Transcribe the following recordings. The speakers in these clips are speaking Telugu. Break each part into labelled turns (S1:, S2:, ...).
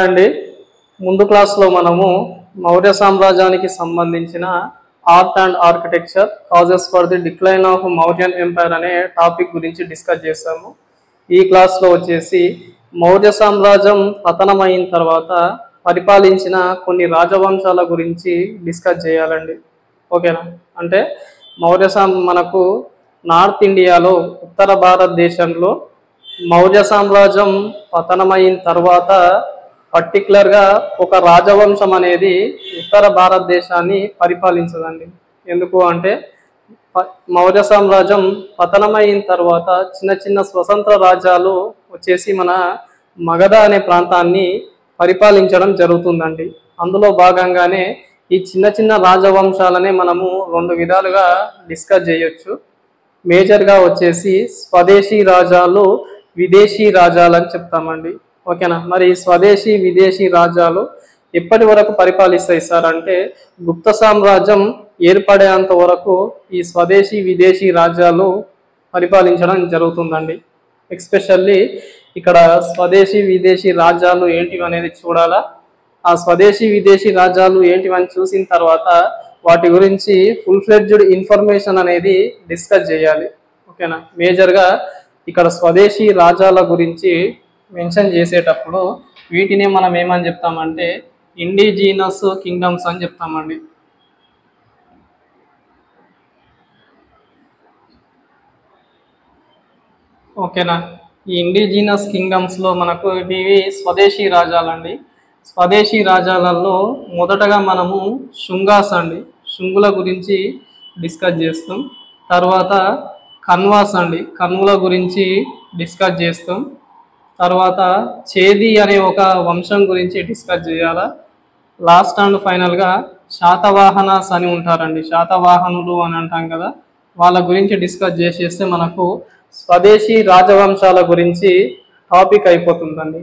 S1: అండి ముందు క్లాస్లో మనము మౌర్య సామ్రాజ్యానికి సంబంధించిన art and architecture causes for the decline of Mauryan empire అనే టాపిక్ గురించి డిస్కస్ చేసాము. ఈ క్లాస్లో వచ్చేసి మౌర్య సామ్రాజ్యం పతనమైన తర్వాత పరిపాలించిన కొన్ని రాజవంశాల గురించి డిస్కస్ చేయాలండి. ఓకేనా? అంటే మనకు నార్త్ ఇండియాలో ఉత్తర భారతదేశంలో మౌర్య సామ్రాజ్యం పతనమైన తర్వాత పర్టికులర్గా ఒక రాజవంశం అనేది ఉత్తర భారతదేశాన్ని పరిపాలించదండి. ఎందుకు అంటే మౌర్య సామ్రాజ్యం పతనమైన తర్వాత చిన్న చిన్న స్వతంత్ర రాజ్యాలు వచ్చేసి మన మగధ అనే ప్రాంతాన్ని పరిపాలించడం జరుగుతుందండి. అందులో భాగంగానే ఈ చిన్న చిన్న రాజవంశాలనే మనము రెండు విధాలుగా డిస్కస్ చేయొచ్చు. మేజర్గా వచ్చేసి స్వదేశీ రాజాలు, విదేశీ రాజాలు అని చెప్తామండి. ఓకేనా? మరి స్వదేశీ విదేశీ రాజ్యాలు ఎప్పటి వరకు పరిపాలిస్తాయి సార్ అంటే గుప్త సామ్రాజ్యం ఏర్పడేంత వరకు ఈ స్వదేశీ విదేశీ రాజ్యాలు పరిపాలించడం జరుగుతుందండి. ఎస్పెషల్లీ ఇక్కడ స్వదేశీ విదేశీ రాజ్యాలు ఏంటివి అనేది చూడాలా. ఆ స్వదేశీ విదేశీ రాజ్యాలు ఏంటివని చూసిన తర్వాత వాటి గురించి ఫుల్ ఫ్లెడ్జ్డ్ ఇన్ఫర్మేషన్ అనేది డిస్కస్ చేయాలి. ఓకేనా? మేజర్గా ఇక్కడ స్వదేశీ రాజ్యాల గురించి మెన్షన్ చేసేటప్పుడు వీటిని మనం ఏమని చెప్తామంటే ఇండిజీనస్ కింగ్డమ్స్ అని చెప్తామండి. ఓకేనా? ఈ ఇండిజీనస్ కింగ్డమ్స్లో మనకు ఇవి స్వదేశీ రాజ్యాలండి. స్వదేశీ రాజ్యాలలో మొదటగా మనము శుంగాస్ అండి, శుంగుల గురించి డిస్కస్ చేస్తాం. తర్వాత కన్వాస్ అండి, కన్వుల గురించి డిస్కస్ చేస్తాం. తర్వాత చేది అనే ఒక వంశం గురించి డిస్కస్ చేయాలా. లాస్ట్ అండ్ ఫైనల్గా శాతవాహనాస్ అని ఉంటారండి, శాతవాహనులు అని అంటాం కదా, వాళ్ళ గురించి డిస్కస్ చేసేస్తే మనకు స్వదేశీ రాజవంశాల గురించి టాపిక్ అయిపోతుందండి.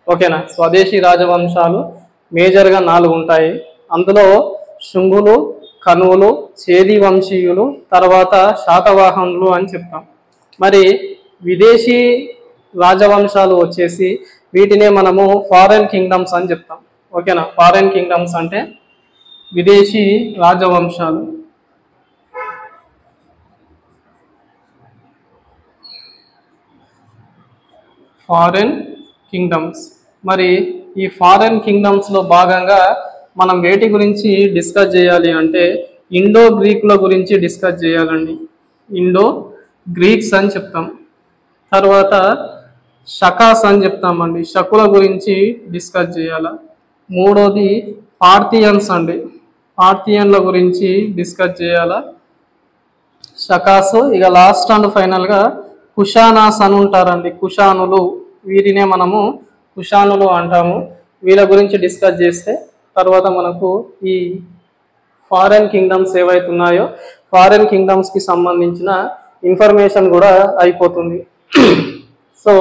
S1: ఓకేనా? స్వదేశీ రాజవంశాలు మేజర్గా 4 ఉంటాయి. అందులో శుంగులు, కనువులు, చేది వంశీయులు, తర్వాత శాతవాహనులు అని చెప్తాం. మరి విదేశీ రాజవంశాలు వచ్చేసి వీటినే మనము ఫారెన్ కింగ్డమ్స్ అని చెప్తాం. ఓకేనా? ఫారెన్ కింగ్డమ్స్ అంటే విదేశీ రాజవంశాలు. Foreign kingdoms. మరి ఈ ఫారెన్ కింగ్డమ్స్లో భాగంగా మనం వేటి గురించి డిస్కస్ చేయాలి అంటే ఇండో గ్రీకుల గురించి డిస్కస్ చేయాలండి. ఇండో గ్రీక్స్ అని చెప్తాం. తర్వాత షకాస్ అని చెప్తామండి, షకుల గురించి డిస్కస్ చేయాలి. మూడోది పార్థియన్స్ అండి, పార్థియన్ల గురించి డిస్కస్ చేయాలా. షకాసు. ఇక లాస్ట్ అండ్ ఫైనల్గా కుషానాస్ అని ఉంటారండి, కుషానులు. వీరినే మనము కుషానులు అంటాము. వీళ్ళ గురించి డిస్కస్ చేస్తే తర్వాత మనకు ఈ ఫారెన్ కింగ్డమ్స్ ఏవైతున్నాయో ఫారెన్ కింగ్డమ్స్కి సంబంధించిన ఇన్ఫర్మేషన్ కూడా అయిపోతుంది. సో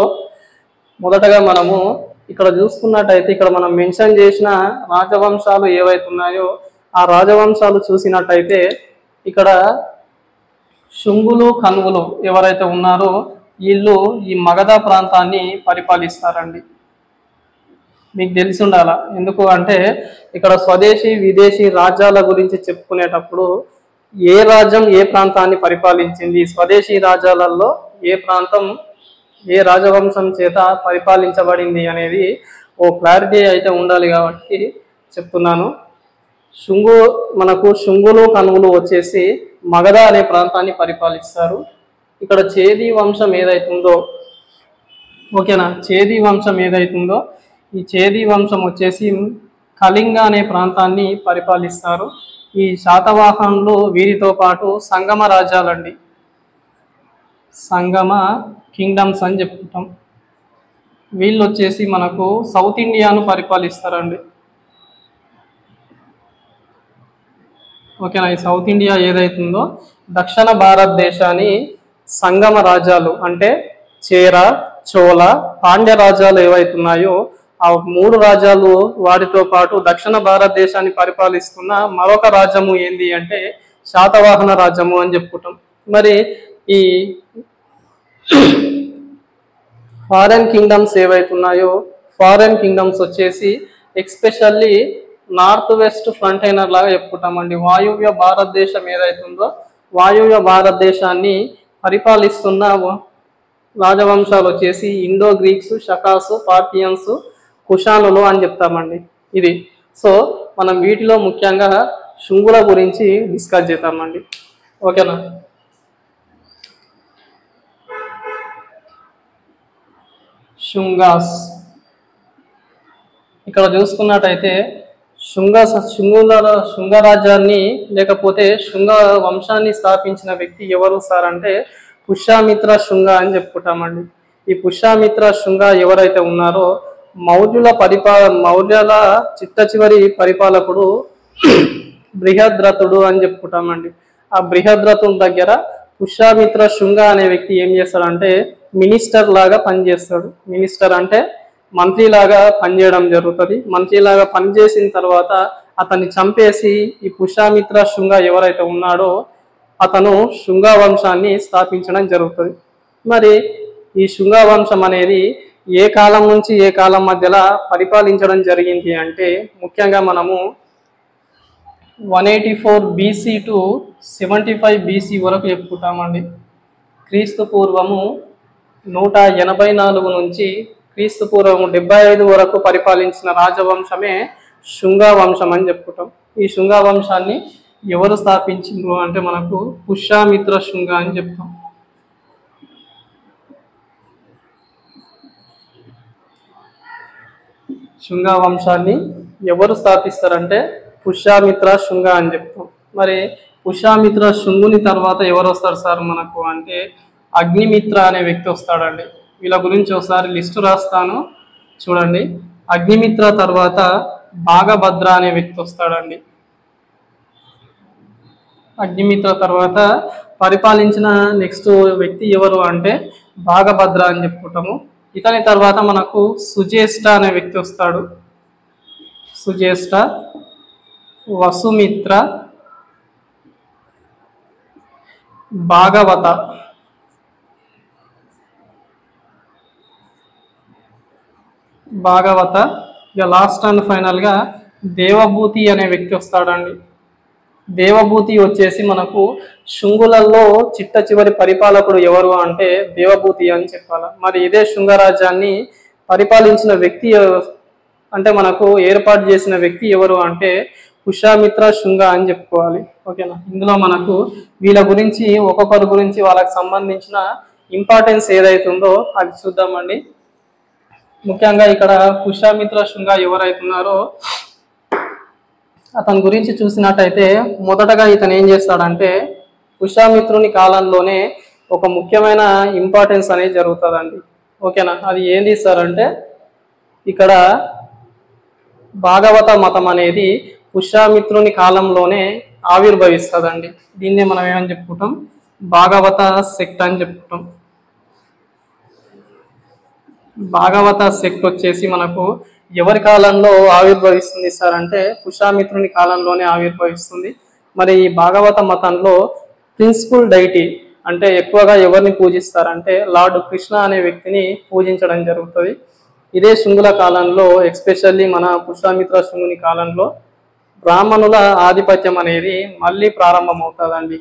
S1: మొదటగా మనము ఇక్కడ చూసుకున్నట్టయితే ఇక్కడ మనం మెన్షన్ చేసిన రాజవంశాలు ఏవైతున్నాయో ఆ రాజవంశాలు చూసినట్టయితే ఇక్కడ శుంగులు, కనువులు ఎవరైతే ఉన్నారో వీళ్ళు ఈ మగధ ప్రాంతాన్ని పరిపాలిస్తారండి. మీకు తెలిసి ఉండాలా. ఎందుకు అంటే ఇక్కడ స్వదేశీ విదేశీ రాజ్యాల గురించి చెప్పుకునేటప్పుడు ఏ రాజ్యం ఏ ప్రాంతాన్ని పరిపాలించింది, స్వదేశీ రాజ్యాలలో ఏ ప్రాంతం ఏ రాజవంశం చేత పరిపాలించబడింది అనేది ఓ క్లారిటీ అయితే ఉండాలి కాబట్టి చెప్తున్నాను. మనకు శుంగులు, కనువులు వచ్చేసి మగధ అనే ప్రాంతాన్ని పరిపాలిస్తారు. ఇక్కడ చేది వంశం ఏదైతుందో, ఓకేనా, చేది వంశం ఏదైతుందో ఈ చేది వంశం వచ్చేసి కళింగ అనే ప్రాంతాన్ని పరిపాలిస్తారు. ఈ శాతవాహనులు వీరితో పాటు సంగమ రాజ్యాలండి, సంగమ కింగ్డమ్స్ అని చెప్తాం. వీళ్ళు వచ్చేసి మనకు సౌత్ ఇండియాను పరిపాలిస్తారండి. ఓకేనా? ఈ సౌత్ ఇండియా ఏదైతుందో దక్షిణ భారతదేశాన్ని సంగమ రాజ్యాలు అంటే చేర, చోళ, పాండ్య రాజ్యాలు ఏవైతున్నాయో ఆ 3 రాజ్యాలు వారితో పాటు దక్షిణ భారతదేశాన్ని పరిపాలిస్తున్న మరొక రాజ్యము ఏంది అంటే శాతవాహన రాజ్యము అని చెప్పుకుంటాం. మరి ఈ ఫారెన్ కింగ్డమ్స్ ఏవైతున్నాయో ఫారెన్ కింగ్డమ్స్ వచ్చేసి ఎక్స్పెషల్లీ నార్త్ వెస్ట్ ఫ్రంటైనర్ లాగా చెప్పుకుంటామండి. వాయువ్య భారతదేశం ఏదైతుందో వాయువ్య భారతదేశాన్ని పరిపాలిస్తున్న రాజవంశాలు వచ్చేసి ఇండో గ్రీక్స్, షకాసు, పార్థియన్స్, కుషానులు అని చెప్తామండి. ఇది సో మనం వీటిలో ముఖ్యంగా శుంగుల గురించి డిస్కస్ చేద్దామండి. ఓకేనా. శుంగాస్ ఇక్కడ చూసుకున్నట్టయితే శుంగ రాజ్యాన్ని లేకపోతే శుంగ వంశాన్ని స్థాపించిన వ్యక్తి ఎవరు సార్ అంటే పుష్యమిత్ర శుంగ అని చెప్పుకుంటామండి. ఈ పుష్యమిత్ర శుంగ ఎవరైతే ఉన్నారో మౌర్యుల చిట్ట చివరి పరిపాలకుడు బృహద్రథుడు అని చెప్పుకుంటామండి. ఆ బృహద్రథుడి దగ్గర పుష్యమిత్ర శుంగ అనే వ్యక్తి ఏం చేస్తాడంటే మినిస్టర్ లాగా పనిచేస్తాడు. మినిస్టర్ అంటే మంత్రి లాగా పనిచేయడం జరుగుతుంది. మంత్రి లాగా పనిచేసిన తర్వాత అతన్ని చంపేసి ఈ పుష్యమిత్ర శుంగ ఎవరైతే ఉన్నాడో అతను శుంగ వంశాన్ని స్థాపించడం జరుగుతుంది. మరి ఈ శుంగ వంశం అనేది ఏ కాలం నుంచి ఏ కాలం మధ్యలో పరిపాలించడం జరిగింది అంటే ముఖ్యంగా మనము 184 BC టు 75 BC వరకు చెప్పుకుంటామండి. క్రీస్తు పూర్వము 184 నుంచి క్రీస్తు పూర్వము 75 వరకు పరిపాలించిన రాజవంశమే శుంగ వంశం అని చెప్పుకుంటాం. ఈ శుంగ వంశాన్ని ఎవరు స్థాపించారు అంటే మనకు పుష్యమిత్ర శుంగ అని చెప్తాం. శుంగ వంశాన్ని ఎవరు స్థాపిస్తారంటే పుష్యమిత్ర శుంగ అని చెప్తాం. మరి పుష్యమిత్ర శుంగుని తర్వాత ఎవరు వస్తారు సార్ మనకు అంటే అగ్నిమిత్ర అనే వ్యక్తి వస్తాడండి. వీళ్ళ గురించి ఒకసారి లిస్టు రాస్తాను చూడండి. అగ్నిమిత్ర తర్వాత భాగభద్ర అనే వ్యక్తి వస్తాడండి. అగ్నిమిత్ర తర్వాత పరిపాలించిన నెక్స్ట్ వ్యక్తి ఎవరు అంటే భాగభద్ర అని చెప్పుకుంటాము. ఇతని తర్వాత మనకు సుజేష్ట అనే వ్యక్తి వస్తాడు. సుజేష్ట, వసుమిత్ర, భాగవత, ఇక లాస్ట్ అండ్ ఫైనల్గా దేవభూతి అనే వ్యక్తి వస్తాడండి. దేవభూతి వచ్చేసి మనకు శుంగులలో చిట్ట చివరి పరిపాలకుడు ఎవరు అంటే దేవభూతి అని చెప్పాలి. మరి ఇదే శుంగరాజ్యాన్ని పరిపాలించిన వ్యక్తి అంటే మనకు ఏర్పాటు చేసిన వ్యక్తి ఎవరు అంటే పుష్యమిత్ర శుంగ అని చెప్పుకోవాలి. ఓకేనా. ఇందులో మనకు వీళ్ళ గురించి ఒక్కొక్కరి గురించి వాళ్ళకి సంబంధించిన ఇంపార్టెన్స్ ఏదైతుందో అది చూద్దామండి. ముఖ్యంగా ఇక్కడ పుష్యమిత్ర శుంగ ఎవరైతున్నారో అతని గురించి చూసినట్టయితే మొదటగా ఇతను ఏం చేస్తాడంటే పుష్యమిత్రుని కాలంలోనే ఒక ముఖ్యమైన ఇంపార్టెన్స్ అనేది జరుగుతుందండి. ఓకేనా. అది ఏంది సార్ అంటే ఇక్కడ భాగవత మతం అనేది పుష్యమిత్రుని కాలంలోనే ఆవిర్భవిస్తుందండి. దీన్నే మనం ఏమని చెప్పుకుంటాం భాగవత సెక్ట్ అని చెప్పుకుంటాం. భాగవత సెక్ట్ వచ్చేసి మనకు ఎవరి కాలంలో ఆవిర్భవిస్తుంది సార్ అంటే పుష్యమిత్రుని కాలంలోనే ఆవిర్భవిస్తుంది. మరి ఈ భాగవత మతంలో ప్రిన్సిపల్ డైటీ అంటే ఎక్కువగా ఎవరిని పూజిస్తారంటే లార్డ్ కృష్ణ అనే వ్యక్తిని పూజించడం జరుగుతుంది. ఇదే శుంగుల కాలంలో ఎక్స్పెషల్లీ మన పుష్యమిత్ర శుంగుని కాలంలో బ్రాహ్మణుల ఆధిపత్యం అనేది మళ్ళీ ప్రారంభమవుతుందండి.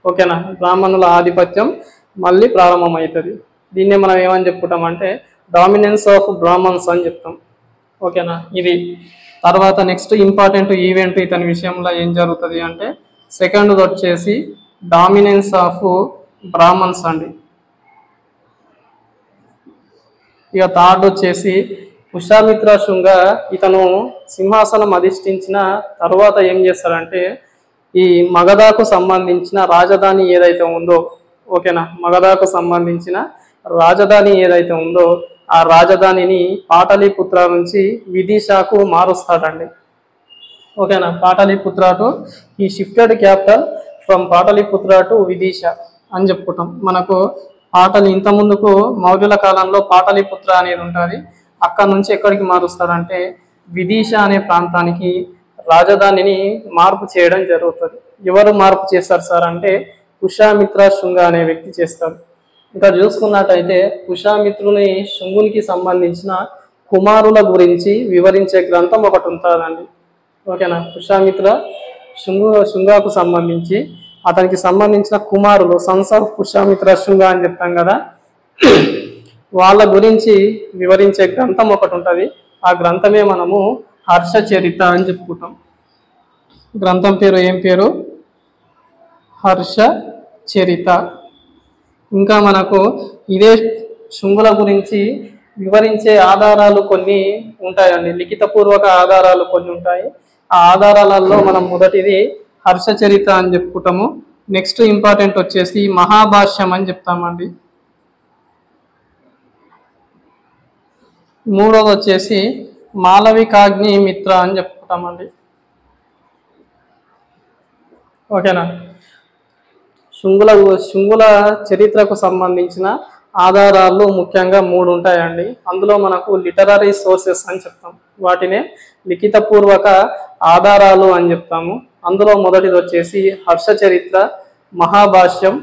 S1: ఓకేనా. బ్రాహ్మణుల ఆధిపత్యం మళ్ళీ ప్రారంభమవుతుంది. దీన్నే మనం ఏమని చెప్పుకుంటాం అంటే డామినెన్స్ ఆఫ్ బ్రాహ్మణ్స్ అని చెప్తాం. ఓకేనా. ఇది తర్వాత నెక్స్ట్ ఇంపార్టెంట్ ఈవెంట్ ఇతని విషయంలో ఏం జరుగుతుంది అంటే సెకండ్ వచ్చేసి డామినెన్స్ ఆఫ్ బ్రాహ్మణ్స్ అండి. ఇక థర్డ్ వచ్చేసి పుష్యమిత్ర శుంగ ఇతను సింహాసనం అధిష్ఠించిన తర్వాత ఏం చేస్తాడంటే ఈ మగధకు సంబంధించిన రాజధాని ఏదైతే ఉందో ఓకేనా మగధకు సంబంధించిన రాజధాని ఏదైతే ఉందో ఆ రాజధానిని పాటలీపుత్ర నుంచి విదిశాకు మారుస్తాడండి. ఓకేనా. పాటలీపుత్ర టు ఈ shifted capital from Pataliputra to Vidisha అని చెప్పుకుంటాం. మనకు ఇంత ముందుకు మౌర్యుల కాలంలో పాటలీపుత్ర అనేది ఉంటుంది. అక్కడ నుంచి ఎక్కడికి మారుస్తాడంటే విదిశ అనే ప్రాంతానికి రాజధానిని మార్పు చేయడం జరుగుతుంది. ఎవరు మార్పు చేస్తారు సార్ అంటే పుష్యమిత్ర శుంగ అనే వ్యక్తి చేస్తాడు. ఇంకా చూసుకున్నట్టయితే పుష్యమిత్రుని శుంగునికి సంబంధించిన కుమారుల గురించి వివరించే గ్రంథం ఒకటి ఉంటుందండి. ఓకేనా. పుష్యమిత్ర శుంగాకు సంబంధించి అతనికి సంబంధించిన కుమారులు సన్స్ ఆఫ్ పుష్యమిత్ర శుంగ అని చెప్తాం కదా, వాళ్ళ గురించి వివరించే గ్రంథం ఒకటి ఉంటుంది. ఆ గ్రంథమే మనము హర్షచరిత అని చెప్పుకుంటాం. గ్రంథం పేరు ఏం పేరు? హర్షచరిత. ఇంకా మనకు ఇదే శుంగుల గురించి వివరించే ఆధారాలు కొన్ని ఉంటాయండి, లిఖితపూర్వక ఆధారాలు కొన్ని ఉంటాయి. ఆ ఆధారాలలో మనం మొదటిది హర్షచరిత అని చెప్పుకుంటాము. నెక్స్ట్ ఇంపార్టెంట్ వచ్చేసి మహాభాష్యం అని చెప్తామండి. మూడోది వచ్చేసి మాలవికాగ్ని మిత్ర అని చెప్పుకుంటామండి. ఓకేనా. శుంగుల చరిత్రకు సంబంధించిన ఆధారాలు ముఖ్యంగా 3 ఉంటాయండి. అందులో మనకు లిటరరీ సోర్సెస్ అని చెప్తాం, వాటినే లిఖితపూర్వక ఆధారాలు అని చెప్తాము. అందులో మొదటిది వచ్చేసి హర్షచరిత్ర, మహాభాష్యం,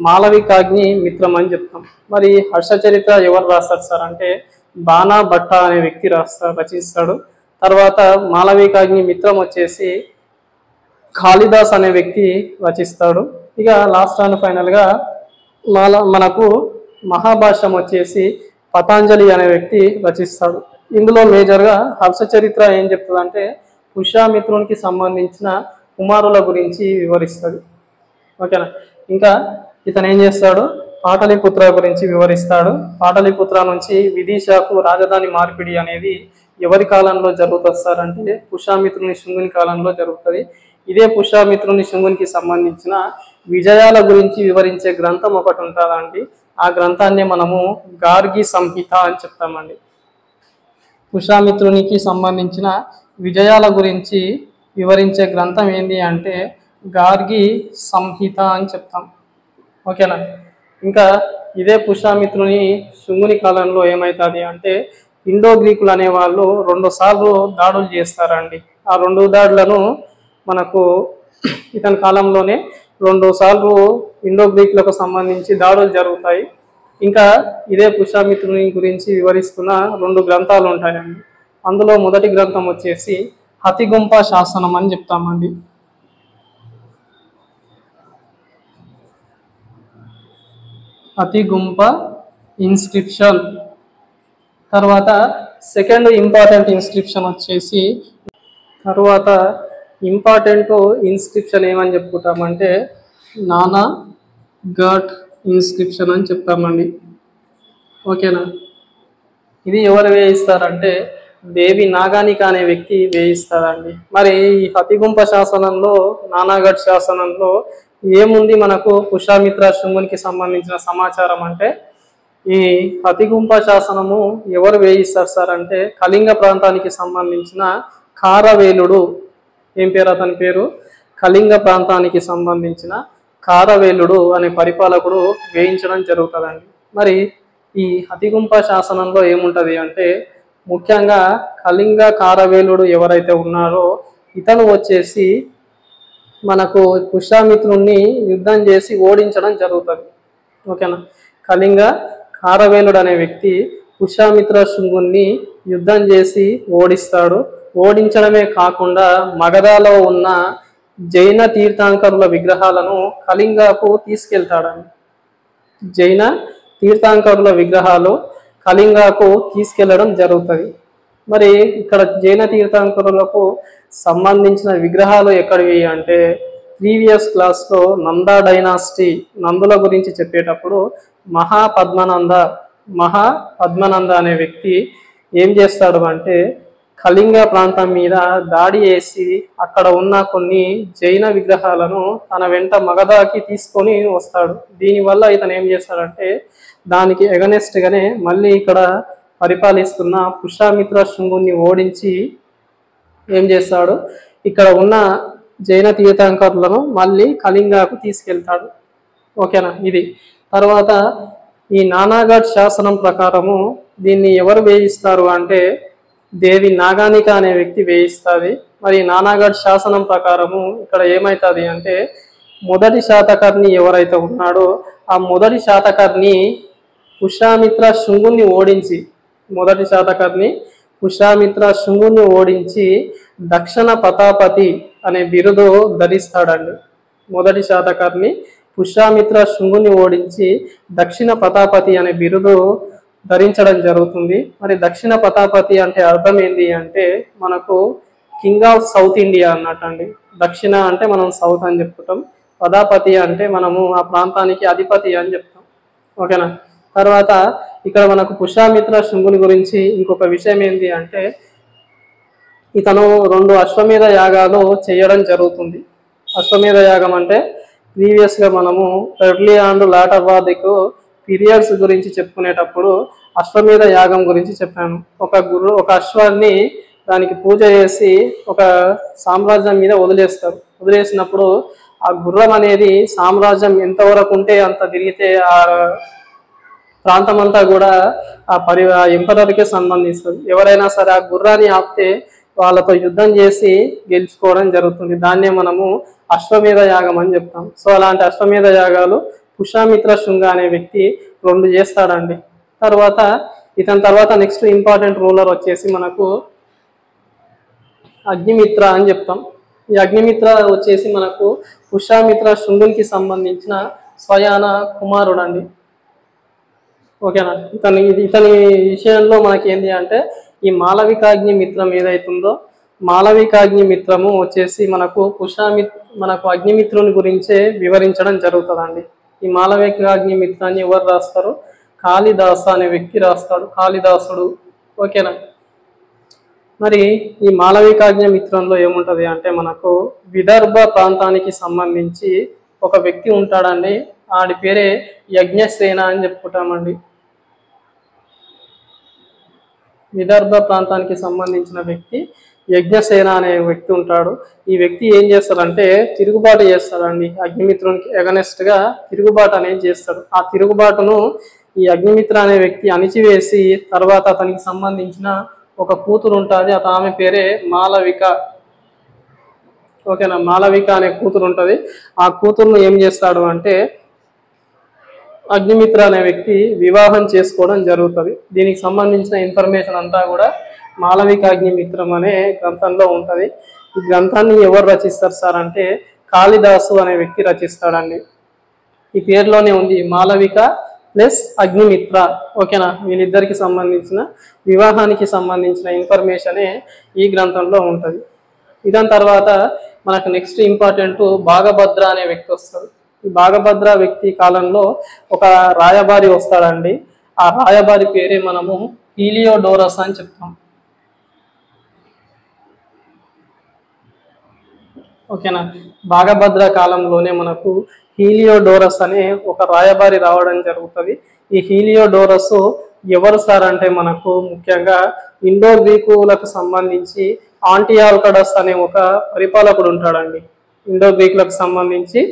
S1: మాలవికాగ్ని మిత్రం అని చెప్తాం. మరి హర్షచరిత్ర ఎవరు రాస్తారు సార్ అంటే బాణా భట్ట అనే వ్యక్తి రచిస్తాడు. తర్వాత మాలవికాగ్ని మిత్రం వచ్చేసి కాళిదాస్ అనే వ్యక్తి రచిస్తాడు. ఇక లాస్ట్ అండ్ ఫైనల్గా మనకు మహాభాష్యం వచ్చేసి పతాంజలి అనే వ్యక్తి రచిస్తాడు. ఇందులో మేజర్గా హర్షచరిత్ర ఏం చెప్తుందంటే పుష్యమిత్రునికి సంబంధించిన కుమారుల గురించి వివరిస్తుంది. ఓకేనా. ఇంకా ఇతను ఏం చేస్తాడు, పాటలీపుత్ర గురించి వివరిస్తాడు. పాటలీపుత్ర నుంచి విదిశాకు రాజధాని మార్పిడి అనేది ఎవరి కాలంలో జరుగుతుంది సార్ అంటే పుష్యమిత్రుని శుంగుని కాలంలో జరుగుతుంది. ఇదే పుష్యమిత్రుని శుంగునికి సంబంధించిన విజయాల గురించి వివరించే గ్రంథం ఒకటి ఉంటుందండి. ఆ గ్రంథాన్ని మనము గార్గి సంహిత అని చెప్తామండి. పుష్యమిత్రునికి సంబంధించిన విజయాల గురించి వివరించే గ్రంథం ఏంటి అంటే గార్గి సంహిత అని చెప్తాం. ఓకేనా. ఇంకా ఇదే పుష్యమిత్రుని శుంగుని కాలంలో ఏమవుతుంది అంటే ఇండో గ్రీకులు అనేవాళ్ళు 2 సార్లు దాడులు చేస్తారండి. ఆ 2 దాడులను మనకు ఇతని కాలంలోనే 2 సార్లు ఇండో గ్రీకులకు సంబంధించి దాడులు జరుగుతాయి. ఇంకా ఇదే పుష్యమిత్రుని గురించి వివరిస్తున్న 2 గ్రంథాలు ఉంటాయండి. అందులో మొదటి గ్రంథం వచ్చేసి హతిగుంప శాసనం అని చెప్తామండి. హతిగుంప ఇన్స్క్రిప్షన్. తర్వాత సెకండ్ ఇంపార్టెంట్ ఇన్స్క్రిప్షన్ వచ్చేసి ఏమని చెప్పుకుంటామంటే నానాఘాట్ ఇన్స్క్రిప్షన్ అని చెప్తామండి. ఓకేనా. ఇది ఎవరు వేయిస్తారంటే దేవి నాగానిక అనే వ్యక్తి వేయిస్తారండి. మరి ఈ హతిగుంప శాసనంలో నానాఘాట్ శాసనంలో ఏముంది మనకు పుష్యమిత్ర శుంగునికి సంబంధించిన సమాచారం అంటే ఈ హతిగుంప శాసనము ఎవరు వేయిస్తారు సార్ అంటే కళింగ ప్రాంతానికి సంబంధించిన కారవేలుడు, ఏం పేరు అతని పేరు, కళింగ ప్రాంతానికి సంబంధించిన కారవేలుడు అనే పరిపాలకుడు వేయించడం జరుగుతుందండి. మరి ఈ హతిగుంప శాసనంలో ఏముంటది అంటే ముఖ్యంగా కళింగ కారవేలుడు ఎవరైతే ఉన్నారో ఇతను వచ్చేసి మనకు పుష్యమిత్రుణ్ణి యుద్ధం చేసి ఓడించడం జరుగుతుంది. ఓకేనా. కళింగ కారవేలుడు అనే వ్యక్తి పుష్యమిత్ర శుంగుని యుద్ధం చేసి ఓడిస్తాడు. ఓడించడమే కాకుండా మగధలో ఉన్న జైన తీర్థంకరుల విగ్రహాలను కళింగకు తీసుకెళ్తాడని. జైన తీర్థంకరుల విగ్రహాలు కళింగకు తీసుకెళ్లడం జరుగుతుంది. మరి ఇక్కడ జైన తీర్థంకరులకు సంబంధించిన విగ్రహాలు ఎక్కడివి అంటే ప్రీవియస్ క్లాస్లో నందా డైనాసిటీ నందుల గురించి చెప్పేటప్పుడు మహాపద్మనంద అనే వ్యక్తి ఏం చేస్తాడు అంటే కళింగ ప్రాంతం మీద దాడి చేసి అక్కడ ఉన్న కొన్ని జైన విగ్రహాలను తన వెంట మగధకి తీసుకొని వస్తాడు. దీనివల్ల ఇతను ఏం చేస్తాడంటే దానికి ఎగనెస్ట్గానే మళ్ళీ ఇక్కడ పరిపాలిస్తున్న పుష్యమిత్ర శుంగుని ఓడించి ఏం చేస్తాడు, ఇక్కడ ఉన్న జైన తీర్థంకరులను మళ్ళీ కళింగకు తీసుకెళ్తాడు. ఓకేనా. ఇది తర్వాత ఈ నానాఘాట్ శాసనం ప్రకారము దీన్ని ఎవరు వేయిస్తారు అంటే దేవి నాగానిక అనే వ్యక్తి వేయిస్తుంది. మరి నానాఘాట్ శాసనం ప్రకారము ఇక్కడ ఏమవుతుంది అంటే మొదటి శాతకర్ణి ఎవరైతే ఉన్నాడో ఆ మొదటి శాతకర్ణి పుష్యమిత్ర శుంగుని ఓడించి పుష్యామిత్ర శుంగుని ఓడించి దక్షిణ పతాపతి అనే బిరుదు ధరిస్తాడండి. మొదటి శాతకర్ణి పుష్యామిత్ర శుంగుని ఓడించి దక్షిణ పతాపతి అనే బిరుదు ధరించడం జరుగుతుంది. మరి దక్షిణ పతాపతి అంటే అర్థం ఏంటి అంటే మనకు కింగ్ ఆఫ్ సౌత్ ఇండియా అన్నట్టండి. దక్షిణ అంటే మనం సౌత్ అని చెప్పుకుంటాం, పదాపతి అంటే మనము ఆ ప్రాంతానికి అధిపతి అని చెప్తాం. ఓకేనా. తర్వాత ఇక్కడ మనకు పుష్యామిత్ర శుంగుని గురించి ఇంకొక విషయం ఏంటి అంటే ఇతను 2 అశ్వమేధ యాగాలు చేయడం జరుగుతుంది. అశ్వమేధ యాగం అంటే ప్రీవియస్గా మనము ఎర్లీ అండ్ లాటర్ వార్దికు పీరియడ్స్ గురించి చెప్పుకునేటప్పుడు అశ్వమేధ యాగం గురించి చెప్పాను. ఒక అశ్వాన్ని దానికి పూజ చేసి ఒక సామ్రాజ్యం మీద వదిలేసినప్పుడు ఆ గుర్రం అనేది సామ్రాజ్యం ఎంతవరకు ఉంటే అంత తిరిగితే ఆ ప్రాంతం అంతా కూడా ఆ ఎంపరర్కే సంబంధిస్తుంది. ఎవరైనా సరే ఆ గుర్రాన్ని ఆపితే వాళ్ళతో యుద్ధం చేసి గెలుచుకోవడం జరుగుతుంది. దాన్నే మనము అశ్వమేధ యాగం అని చెప్తాం. సో అలాంటి అశ్వమేధ యాగాలు పుష్యామిత్ర శుంగ అనే వ్యక్తి 2 చేస్తాడండి. ఇతని తర్వాత నెక్స్ట్ ఇంపార్టెంట్ రూలర్ వచ్చేసి మనకు అగ్నిమిత్ర అని చెప్తాం. ఈ అగ్నిమిత్ర వచ్చేసి మనకు పుష్యామిత్ర శుంగునికి సంబంధించిన స్వయాన కుమారుడు అండి. ఓకేనా. ఇతని విషయంలో మనకి ఏంటి అంటే ఈ మాళవికాగ్ని మిత్రం ఏదైతుందో మాళవికాగ్ని మిత్రము వచ్చేసి మనకు మనకు అగ్నిమిత్రుని గురించే వివరించడం జరుగుతుందండి. ఈ మాళవికాగ్ని మిత్రాన్ని ఎవరు రాస్తారు? కాళిదాస అనే వ్యక్తి రాస్తాడు, కాళిదాసుడు. ఓకేనా. మరి ఈ మాళవికాగ్ని మిత్రంలో ఏముంటది అంటే మనకు విదర్భ ప్రాంతానికి సంబంధించి ఒక వ్యక్తి ఉంటాడండి. ఆడి పేరే యజ్ఞసేన అని చెప్పుకుంటామండి. విదర్భ ప్రాంతానికి సంబంధించిన వ్యక్తి యజ్ఞసేన అనే వ్యక్తి ఉంటాడు. ఈ వ్యక్తి ఏం చేస్తాడంటే తిరుగుబాటు చేస్తాడండి. అగ్నిమిత్రునికి ఎగనెస్ట్ గా తిరుగుబాటు అనేది చేస్తాడు. ఆ తిరుగుబాటును ఈ అగ్నిమిత్ర అనే వ్యక్తి అణిచివేసి తర్వాత అతనికి సంబంధించిన ఒక కూతురు ఉంటుంది. ఆమె పేరే మాళవిక. ఓకేనా. మాళవిక అనే కూతురు ఉంటుంది. ఆ కూతురును ఏం చేస్తాడు అంటే అగ్నిమిత్ర అనే వ్యక్తి వివాహం చేసుకోవడం జరుగుతుంది. దీనికి సంబంధించిన ఇన్ఫర్మేషన్ అంతా కూడా మాళవికాగ్నిమిత్రం అనే గ్రంథంలో ఉంటుంది. ఈ గ్రంథాన్ని ఎవరు రచిస్తారు సార్ అంటే కాళిదాసు అనే వ్యక్తి రచిస్తాడండి. ఈ పేరులోనే ఉంది మాళవిక ప్లస్ అగ్నిమిత్ర. ఓకేనా. వీళ్ళిద్దరికి సంబంధించిన వివాహానికి సంబంధించిన ఇన్ఫర్మేషనే ఈ గ్రంథంలో ఉంటుంది. దాని తర్వాత మనకు నెక్స్ట్ ఇంపార్టెంట్ భాగభద్ర అనే వ్యక్తి వస్తాడు. ఈ భాగభద్ర వ్యక్తి కాలంలో ఒక రాయబారి వస్తాడండి. ఆ రాయబారి పేరే మనము హీలియోడోరస్ అని చెప్తాం. ఓకేనా. భాగభద్ర కాలంలోనే మనకు హీలియోడోరస్ అనే ఒక రాయబారి రావడం జరుగుతుంది. ఈ హీలియోడోరస్ ఎవరు సార్ అంటే మనకు ముఖ్యంగా ఇండో గ్రీకులకు సంబంధించి ఆంటియాల్కడస్ అనే ఒక పరిపాలకుడు ఉంటాడండి. ఇండో గ్రీకులకు సంబంధించి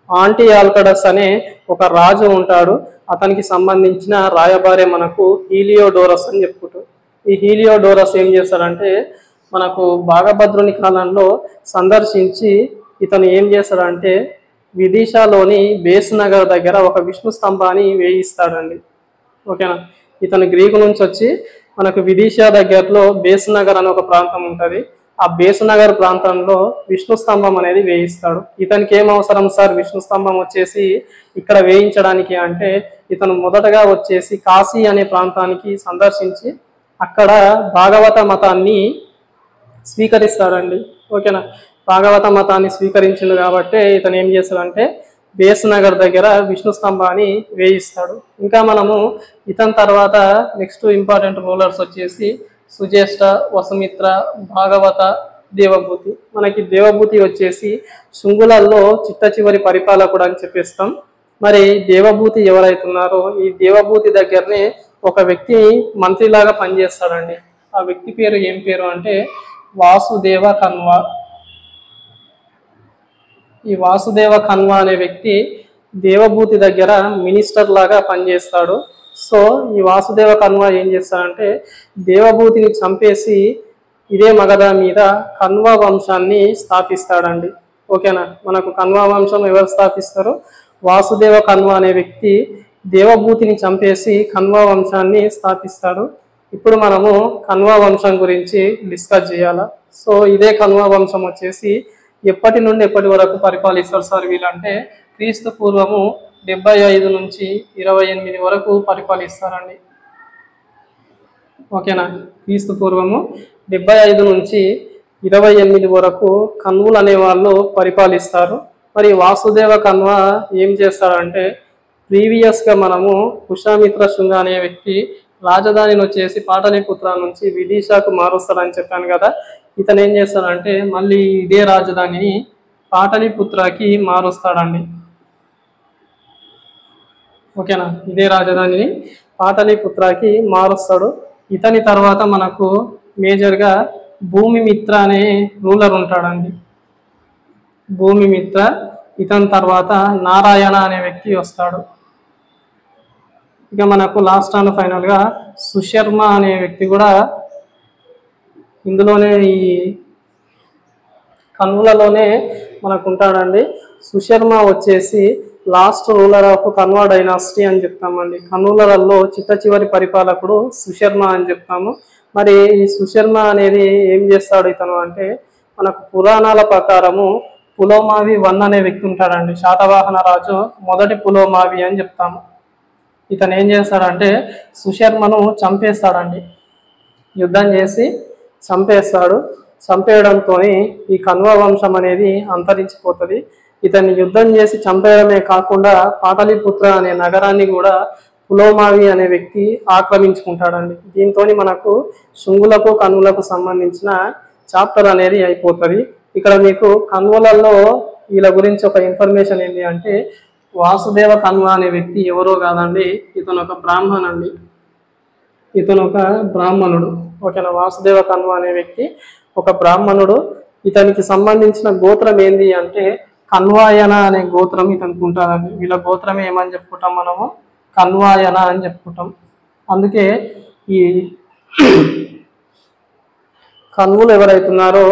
S1: ఆంటియాల్కడస్ అనే ఒక రాజు ఉంటాడు. అతనికి సంబంధించిన రాయబారే మనకు హీలియోడోరస్ అని చెప్పుకుంటారు. ఈ హీలియోడోరస్ ఏం చేస్తాడంటే మనకు భాగభద్రుని కాలంలో సందర్శించి ఇతను ఏం చేస్తాడంటే విదిశాలోని బేస్ నగర్ దగ్గర ఒక విష్ణు స్తంభాన్ని వేయిస్తాడండి. ఓకేనా. ఇతను గ్రీకు నుంచి వచ్చి మనకు విదిశా దగ్గరలో బేస్ నగర్ అనే ఒక ప్రాంతం ఉంటుంది. ఆ బేస్ నగర్ ప్రాంతంలో విష్ణు స్తంభం అనేది వేయిస్తాడు. ఇతనికి ఏం అవసరం సార్ విష్ణు స్తంభం వచ్చేసి ఇక్కడ వేయించడానికి అంటే ఇతను మొదటగా వచ్చేసి కాశీ అనే ప్రాంతానికి సందర్శించి అక్కడ భాగవత మతాన్ని స్వీకరిస్తాడండి. ఓకేనా. భాగవత మతాన్ని స్వీకరించిండు కాబట్టి ఇతను ఏం చేస్తాడంటే బేస్ నగర్ దగ్గర విష్ణు స్తంభాన్ని వేయిస్తాడు. ఇంకా మనము ఇతని తర్వాత నెక్స్ట్ ఇంపార్టెంట్ రూలర్స్ వచ్చేసి సుజ్యేష్ఠ, వసుమిత్ర, భాగవత, దేవభూతి. మనకి దేవభూతి వచ్చేసి శుంగులలో చిట్ట చివరి పరిపాలకుడు అని చెప్పేస్తాం. మరి దేవభూతి ఎవరైతున్నారో ఈ దేవభూతి దగ్గరనే ఒక వ్యక్తి మంత్రిలాగా పనిచేస్తాడండి. ఆ వ్యక్తి పేరు ఏం పేరు అంటే వాసుదేవ కన్వ. ఈ వాసుదేవ కన్వ అనే వ్యక్తి దేవభూతి దగ్గర మినిస్టర్ లాగా పనిచేస్తాడు. సో ఈ వాసుదేవ కన్వ ఏం చేస్తాడంటే దేవభూతిని చంపేసి ఇదే మగధ మీద కన్వ వంశాన్ని స్థాపిస్తాడండి. ఓకేనా. మనకు కన్వ వంశం ఎవరు స్థాపిస్తారో వాసుదేవ కన్వ అనే వ్యక్తి దేవభూతిని చంపేసి కన్వ వంశాన్ని స్థాపిస్తాడు. ఇప్పుడు మనము కన్వా వంశం గురించి డిస్కస్ చేయాలా. సో ఇదే కన్వా వంశం వచ్చేసి ఎప్పటి నుండి ఎప్పటి వరకు పరిపాలిస్తారు సార్ వీళ్ళంటే క్రీస్తు పూర్వము 75 నుంచి 28 వరకు పరిపాలిస్తారండి. ఓకేనా, క్రీస్తు పూర్వము 75 నుంచి 28 వరకు కన్వులు అనే వాళ్ళు పరిపాలిస్తారు. మరి వాసుదేవ కన్వ ఏం చేస్తారంటే ప్రీవియస్గా మనము పుష్యమిత్ర శృంగ అనే వ్యక్తి రాజధానిని వచ్చేసి పాటలీపుత్ర నుంచి విదిశాకు మారుస్తాడని చెప్పాను కదా. ఇతను ఏం చేస్తాడంటే మళ్ళీ ఇదే రాజధానిని పాటలీపుత్రకి మారుస్తాడండి. ఓకేనా, ఇదే రాజధానిని పాటలీపుత్రకి మారుస్తాడు. ఇతని తర్వాత మనకు మేజర్గా భూమిమిత్ర అనే రూలర్ ఉంటాడండి. భూమిమిత్ర, ఇతని తర్వాత నారాయణ అనే వ్యక్తి వస్తాడు. ఇక మనకు లాస్ట్ అండ్ ఫైనల్గా సుశర్మ అనే వ్యక్తి కూడా ఇందులోనే ఈ కన్వులలోనే మనకు ఉంటాడండి. సుశర్మ వచ్చేసి last ruler of Kanva dynasty అని చెప్తామండి. కన్నులలో చిట్ట చివరి పరిపాలకుడు సుశర్మ అని చెప్తాము. మరి ఈ సుశర్మ అనేది ఏం చేస్తాడు ఇతను అంటే మనకు పురాణాల ప్రకారము పులోమావి 1 అనే వ్యక్తి ఉంటాడండి. శాతవాహన రాజు మొదటి పులోమావి అని చెప్తాము. ఇతను ఏం చేస్తాడంటే సుశర్మను చంపేస్తాడండి. యుద్ధం చేసి చంపేస్తాడు. చంపేయడంతో ఈ కన్వా వంశం అనేది అంతరించిపోతుంది. ఇతన్ని యుద్ధం చేసి చంపేయడమే కాకుండా పాటలీపుత్ర అనే నగరాన్ని కూడా పులోమావి అనే వ్యక్తి ఆక్రమించుకుంటాడండి. దీంతో మనకు శుంగులకు కన్వులకు సంబంధించిన చాప్టర్ అనేది అయిపోతుంది. ఇక్కడ మీకు కన్వులలో వీళ్ళ గురించి ఒక ఇన్ఫర్మేషన్ ఏంటి అంటే వాసుదేవ కన్వ అనే వ్యక్తి ఎవరో కాదండి, ఇతను ఒక బ్రాహ్మణ్ అండి. ఇతను ఒక బ్రాహ్మణుడు. ఓకేనా, వాసుదేవ కన్వ అనే వ్యక్తి ఒక బ్రాహ్మణుడు. ఇతనికి సంబంధించిన గోత్రం ఏంది అంటే కన్వాయన అనే గోత్రం ఇతనికి ఉంటుందండి. వీళ్ళ గోత్రం ఏమని చెప్పుకుంటాం మనము, కన్వాయన అని చెప్పుకుంటాం. అందుకే ఈ కన్వులు ఎవరైతున్నారో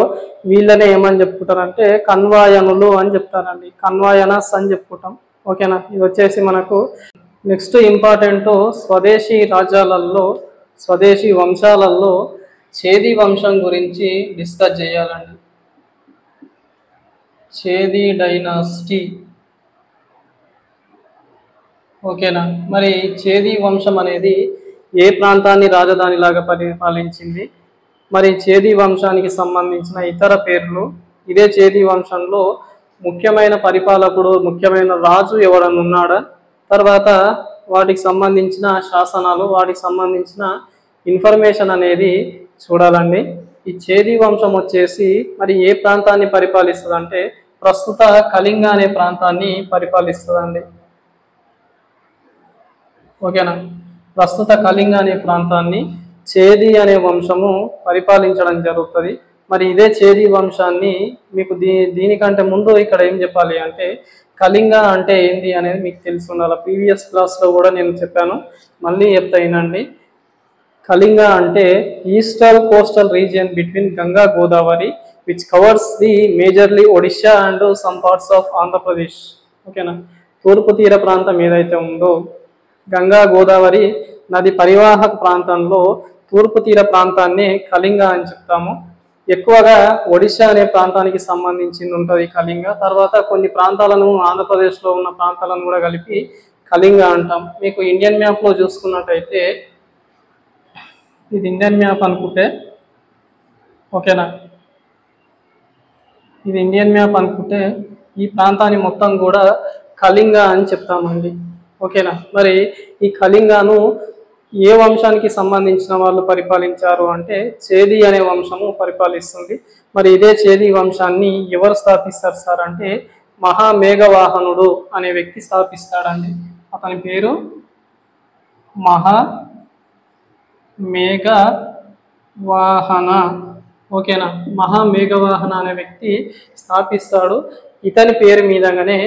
S1: వీళ్ళనే ఏమని చెప్పుకుంటారంటే కన్వాయనులు అని చెప్తారండి. కన్వాయనస్ అని చెప్పుకుంటాం. ఓకేనా, ఇది వచ్చేసి మనకు నెక్స్ట్ ఇంపార్టెంట్ స్వదేశీ రాజ్యాలలో స్వదేశీ వంశాలలో చేది వంశం గురించి డిస్కస్ చేయాలండి. చేది డైనాసిటీ. ఓకేనా, మరి చేది వంశం అనేది ఏ ప్రాంతాన్ని రాజధానిలాగా పరిపాలించింది, మరి చేది వంశానికి సంబంధించిన ఇతర పేర్లు, ఇదే చేది వంశంలో ముఖ్యమైన పరిపాలకుడు ముఖ్యమైన రాజు ఎవరన్నా ఉన్నాడా, తర్వాత వాటికి సంబంధించిన శాసనాలు వాటికి సంబంధించిన ఇన్ఫర్మేషన్ అనేది చూడాలండి. ఈ చేది వంశం వచ్చేసి మరి ఏ ప్రాంతాన్ని పరిపాలిస్తుంది అంటే ప్రస్తుత కళింగ అనే ప్రాంతాన్ని పరిపాలిస్తుందండి. ఓకేనా, ప్రస్తుత కళింగ అనే ప్రాంతాన్ని చేది అనే వంశము పరిపాలించడం జరుగుతుంది. మరి ఇదే చేది వంశాన్ని మీకు దీనికంటే ముందు ఇక్కడ ఏం చెప్పాలి అంటే కళింగ అంటే ఏంది అనేది మీకు తెలిసి ఉండాలి. ప్రీవియస్ క్లాస్లో కూడా నేను చెప్పాను, మళ్ళీ చెప్తానండి. కళింగ అంటే eastern coastal region between Ganga Godavari which covers the majorly Odisha and some parts of Andhra Pradesh. ఓకేనా, తూర్పు తీర ప్రాంతం ఏదైతే ఉందో గంగా గోదావరి నది పరివాహక ప్రాంతంలో తూర్పు తీర ప్రాంతాన్ని కళింగ అని చెప్తాము. ఎక్కువగా ఒడిశా అనే ప్రాంతానికి సంబంధించింది ఉంటుంది కళింగ. తర్వాత కొన్ని ప్రాంతాలను ఆంధ్రప్రదేశ్లో ఉన్న ప్రాంతాలను కూడా కలిపి కళింగ అంటాం. మీకు ఇండియన్ మ్యాప్లో చూసుకున్నట్టయితే ఇది ఇండియన్ మ్యాప్ అనుకుంటే, ఓకేనా, ఇది ఇండియన్ మ్యాప్ అనుకుంటే ఈ ప్రాంతాన్ని మొత్తం కూడా కళింగ అని చెప్తామండి. ఓకేనా, మరి ఈ కళింగను ఏ వంశానికి సంబంధించిన వాళ్ళు పరిపాలించారు అంటే చేది అనే వంశము పరిపాలిస్తుంది. మరి ఇదే చేది వంశాన్ని ఎవరు స్థాపిస్తారు సార్ అంటే మహామేఘవాహనుడు అనే వ్యక్తి స్థాపిస్తాడండి. అతని పేరు మహామేఘవాహన. ఓకేనా, మహామేఘవాహన అనే వ్యక్తి స్థాపిస్తాడు. ఇతని పేరు మీదగానే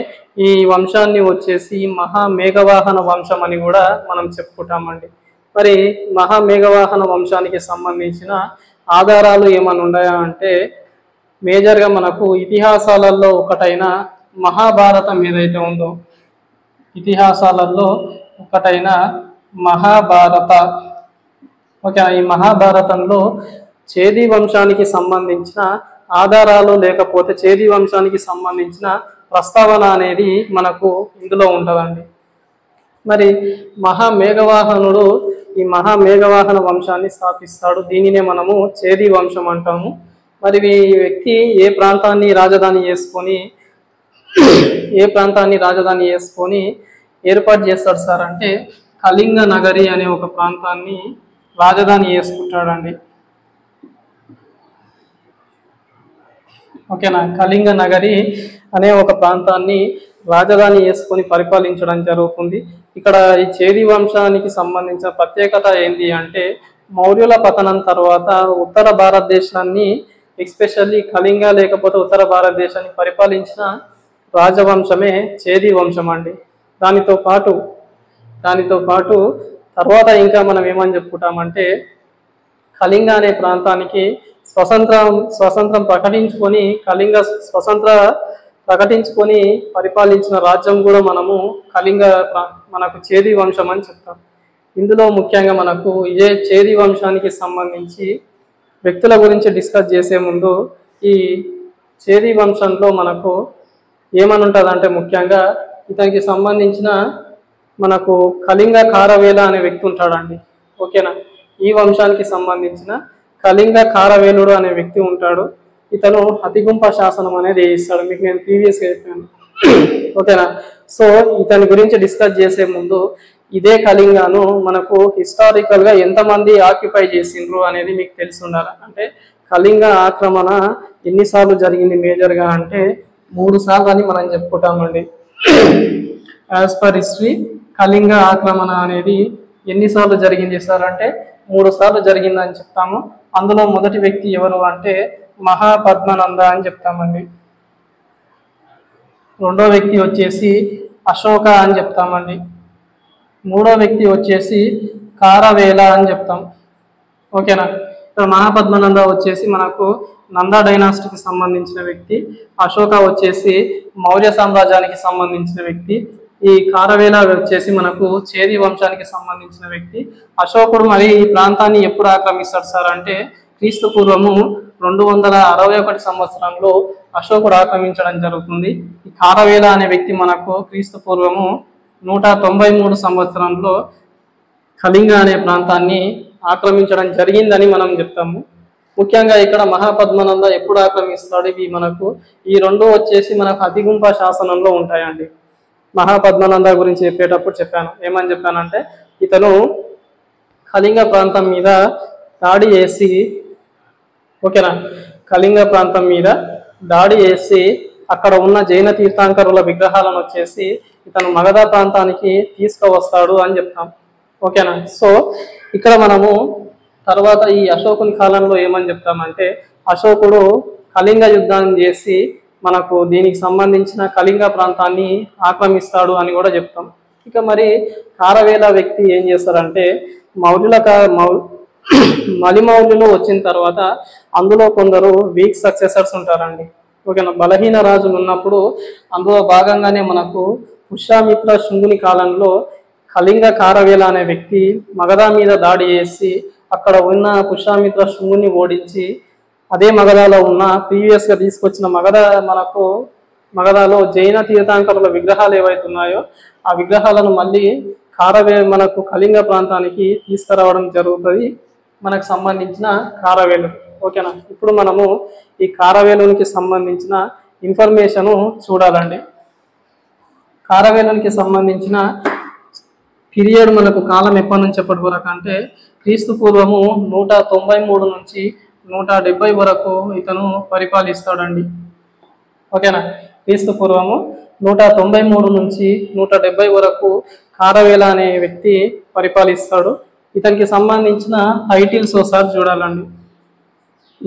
S1: ఈ వంశాన్ని వచ్చేసి మహామేఘవాహన వంశం అని కూడా మనం చెప్పుకుంటామండి. మరి మహామేఘవాహన వంశానికి సంబంధించిన ఆధారాలు ఏమైనా ఉన్నాయా అంటే మేజర్గా మనకు ఇతిహాసాలలో ఒకటైన మహాభారతం ఏదైతే ఉందో, ఇతిహాసాలలో ఒకటైన మహాభారత ఓకే, ఈ మహాభారతంలో చేది వంశానికి సంబంధించిన ఆధారాలు లేకపోతే చేది వంశానికి సంబంధించిన ప్రస్తావన అనేది మనకు ఇందులో ఉంటుందండి. మరి మహామేఘవాహనుడు ఈ మహామేఘవాహన వంశాన్ని స్థాపిస్తాడు. దీనినే మనము చేది వంశం అంటాము. మరి ఈ వ్యక్తి ఏ ప్రాంతాన్ని రాజధాని చేసుకొని ఏర్పాటు చేస్తాడు సార్ అంటే కళింగ నగరి అనే ఒక ప్రాంతాన్ని రాజధాని చేసుకుంటాడండి. ఓకేనా, కళింగ నగరి అనే ఒక ప్రాంతాన్ని రాజధాని చేసుకొని పరిపాలించడం జరుగుతుంది. ఇక్కడ ఈ చేది వంశానికి సంబంధించిన ప్రత్యేకత ఏంటి అంటే మౌర్యుల పతనం తర్వాత ఉత్తర భారతదేశాన్ని ఎస్పెషల్లీ కళింగ లేకపోతే ఉత్తర భారతదేశాన్ని పరిపాలించిన రాజవంశమే చేది వంశం అండి. దానితో పాటు తర్వాత ఇంకా మనం ఏమని చెప్పుకుంటామంటే కళింగ అనే ప్రాంతానికి స్వతంత్రం ప్రకటించుకొని పరిపాలించిన రాజ్యం కూడా మనము మనకు చేది వంశం అని చెప్తాం. ఇందులో ముఖ్యంగా మనకు ఇదే చేది వంశానికి సంబంధించి వ్యక్తుల గురించి డిస్కస్ చేసే ముందు ఈ చేది వంశంలో మనకు ఏమని ఉంటుంది అంటే ముఖ్యంగా ఇతనికి సంబంధించిన మనకు కళింగ కారవేల అనే వ్యక్తి ఉంటాడండి. ఓకేనా, ఈ వంశానికి సంబంధించిన కళింగ కారవేలుడు అనే వ్యక్తి ఉంటాడు. ఇతను అతిగుంప శాసనం అనేది ఇస్తాడు. మీకు నేను ప్రీవియస్గా చెప్పాను. ఓకేనా, సో ఇతని గురించి డిస్కస్ చేసే ముందు ఇదే కళింగను మనకు హిస్టారికల్గా ఎంతమంది ఆక్యుపై చేసిండ్రు అనేది మీకు తెలిసి ఉండాలి. అంటే కళింగ ఆక్రమణ ఎన్నిసార్లు జరిగింది మేజర్గా అంటే 3 సార్లు అని మనం చెప్పుకుంటామండి. యాజ్ పర్ హిస్టరీ కళింగ ఆక్రమణ అనేది ఎన్నిసార్లు జరిగింది సార్ అంటే 3 సార్లు జరిగిందని చెప్తాము. అందులో మొదటి వ్యక్తి ఎవరు అంటే మహాపద్మనంద అని చెప్తామండి. రెండో వ్యక్తి వచ్చేసి అశోక అని చెప్తామండి. మూడో వ్యక్తి వచ్చేసి కారవేల అని చెప్తాం. ఓకేనా, ఇక్కడ మహాపద్మనంద వచ్చేసి మనకు నంద డైనాసిటీకి సంబంధించిన వ్యక్తి, అశోక వచ్చేసి మౌర్య సామ్రాజ్యానికి సంబంధించిన వ్యక్తి, ఈ కారవేల వచ్చేసి మనకు చేది వంశానికి సంబంధించిన వ్యక్తి. అశోకుడు మరి ఈ ప్రాంతాన్ని ఎప్పుడు ఆక్రమిస్తాడు సార్ అంటే క్రీస్తు పూర్వము 261 సంవత్సరంలో అశోకుడు ఆక్రమించడం జరుగుతుంది. ఈ కారవేల అనే వ్యక్తి మనకు క్రీస్తు పూర్వము 193 సంవత్సరంలో కళింగ అనే ప్రాంతాన్ని ఆక్రమించడం జరిగిందని మనం చెప్తాము. ముఖ్యంగా ఇక్కడ మహాపద్మనంద ఎప్పుడు ఆక్రమిస్తాడు, ఇవి మనకు ఈ రెండు వచ్చేసి మనకు అతిగుంప శాసనంలో ఉంటాయండి. మహాపద్మనంద గురించి చెప్పేటప్పుడు ఏమని చెప్పానంటే ఇతను కళింగ ప్రాంతం మీద దాడి చేసి ఓకేనా కళింగ ప్రాంతం మీద దాడి చేసి అక్కడ ఉన్న జైన తీర్థంకరుల విగ్రహాలను వచ్చేసి ఇతను మగధ ప్రాంతానికి తీసుకువస్తాడు అని చెప్తాం. ఓకేనా, సో ఇక్కడ మనము తర్వాత ఈ అశోకుని కాలంలో ఏమని చెప్తామంటే అశోకుడు కళింగ యుద్ధాన్ని చేసి మనకు దీనికి సంబంధించిన కళింగ ప్రాంతాన్ని ఆక్రమిస్తాడు అని కూడా చెప్తాం. ఇక మరి కారవేల వ్యక్తి ఏం చేస్తారంటే మలిమౌర్యులు వచ్చిన తర్వాత అందులో కొందరు వీక్ సక్సెసర్స్ ఉంటారండి. ఓకేనా, బలహీన రాజులు ఉన్నప్పుడు అందులో భాగంగానే మనకు పుష్యమిత్ర శుంగుని కాలంలో కళింగ కారవేల అనే వ్యక్తి మగధ మీద దాడి చేసి అక్కడ ఉన్న పుష్యమిత్ర శుంగుని ఓడించి అదే మగధలో ఉన్న ప్రీవియస్గా తీసుకొచ్చిన మగధలో జైన తీర్థంకరుల విగ్రహాలు ఏవైతే ఉన్నాయో ఆ విగ్రహాలను మళ్ళీ మనకు కళింగ ప్రాంతానికి తీసుకురావడం జరుగుతుంది మనకు సంబంధించిన కారవేలు. ఓకేనా, ఇప్పుడు మనము ఈ కారవేలునికి సంబంధించిన ఇన్ఫర్మేషను చూడాలండి. కారవేలునికి సంబంధించిన పీరియడ్ మనకు కాలం ఎప్పటి నుంచి ఎప్పటి వరకు అంటే క్రీస్తు పూర్వము 193 నుంచి 170 వరకు ఇతను పరిపాలిస్తాడండి. ఓకేనా, క్రీస్తు పూర్వము 193 నుంచి 170 వరకు కారవేల అనే వ్యక్తి పరిపాలిస్తాడు. ఇతనికి సంబంధించిన టైటిల్స్ ఒకసారి చూడాలండి.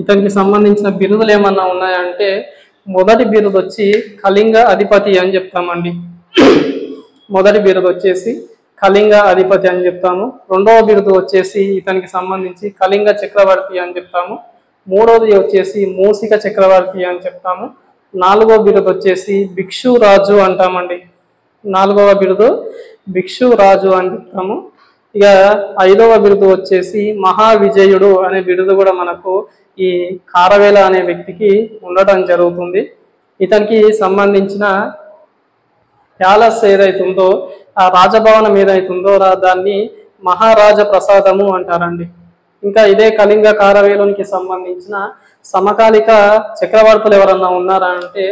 S1: ఇతనికి సంబంధించిన బిరుదులు ఏమన్నా ఉన్నాయంటే మొదటి బిరుదు వచ్చి కళింగ అధిపతి అని చెప్తామండి. మొదటి బిరుదు వచ్చేసి కళింగ అధిపతి అని చెప్తాము. రెండవ బిరుదు వచ్చేసి ఇతనికి సంబంధించి కళింగ చక్రవర్తి అని చెప్తాము. మూడవది వచ్చేసి మూసిక చక్రవర్తి అని చెప్తాము. నాలుగవ బిరుదు వచ్చేసి భిక్షు రాజు అంటామండి. నాలుగవ బిరుదు భిక్షు రాజు అని చెప్తాము. ఇక 5వ బిరుదు వచ్చేసి మహావిజయుడు అనే బిరుదు కూడా మనకు ఈ ఖారవేల అనే వ్యక్తికి ఉండటం జరుగుతుంది. ఇతనికి సంబంధించిన ప్యాలెస్ ఏదైతుందో, ఆ రాజభవనం ఏదైతుందో దాన్ని మహారాజ ప్రసాదము అంటారండి. ఇంకా ఇదే కళింగ కారవేలునికి సంబంధించిన సమకాలిక చక్రవర్తులు ఎవరన్నా ఉన్నారా అంటే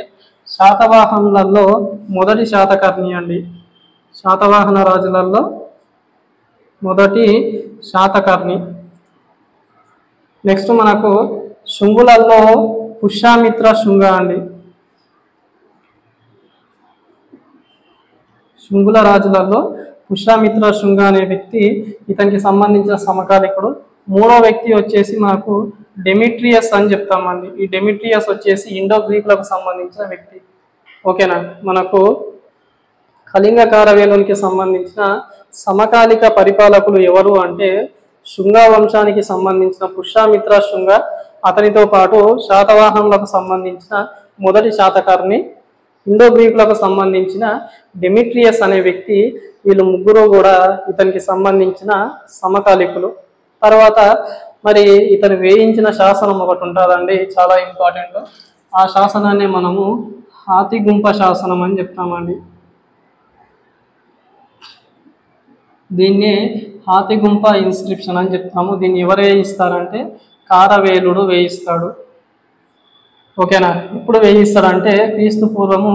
S1: శాతవాహనులలో మొదటి శాతకర్ణి అండి. శాతవాహన రాజులలో మొదటి శాతకర్ణి. నెక్స్ట్ మనకు శుంగులలో పుష్యమిత్ర శుంగ అండి. శుంగుల రాజులలో పుష్యమిత్ర శుంగ అనే వ్యక్తి ఇతనికి సంబంధించిన సమకాలికుడు. 3వ వ్యక్తి వచ్చేసి మనకు డెమిట్రియస్ అని చెప్తామండి. ఈ డెమిట్రియస్ వచ్చేసి ఇండో గ్రీకులకు సంబంధించిన వ్యక్తి. ఓకేనా. మనకు కళింగ కారవేలునికి సంబంధించిన సమకాలిక పరిపాలకులు ఎవరు అంటే శుంగ వంశానికి సంబంధించిన పుష్యమిత్ర శుంగ, అతనితో పాటు శాతవాహనులకు సంబంధించిన మొదటి శాతకర్ణి, ఇండో గ్రీకులకు సంబంధించిన డెమిట్రియస్ అనే వ్యక్తి. వీళ్ళు ముగ్గురు కూడా ఇతనికి సంబంధించిన సమకాలికులు. తర్వాత మరి ఇతను వేయించిన శాసనం ఒకటి ఉంటుందండి, చాలా ఇంపార్టెంట్. ఆ శాసనాన్ని మనము హాతిగుంప శాసనం అని చెప్తామండి. దీన్ని హాతిగుంప ఇన్స్క్రిప్షన్ అని చెప్తాము. దీన్ని ఎవరు వేయిస్తారంటే కారవేలుడు వేయిస్తాడు. ఓకేనా. ఇప్పుడు వేయిస్తాడంటే క్రీస్తు పూర్వము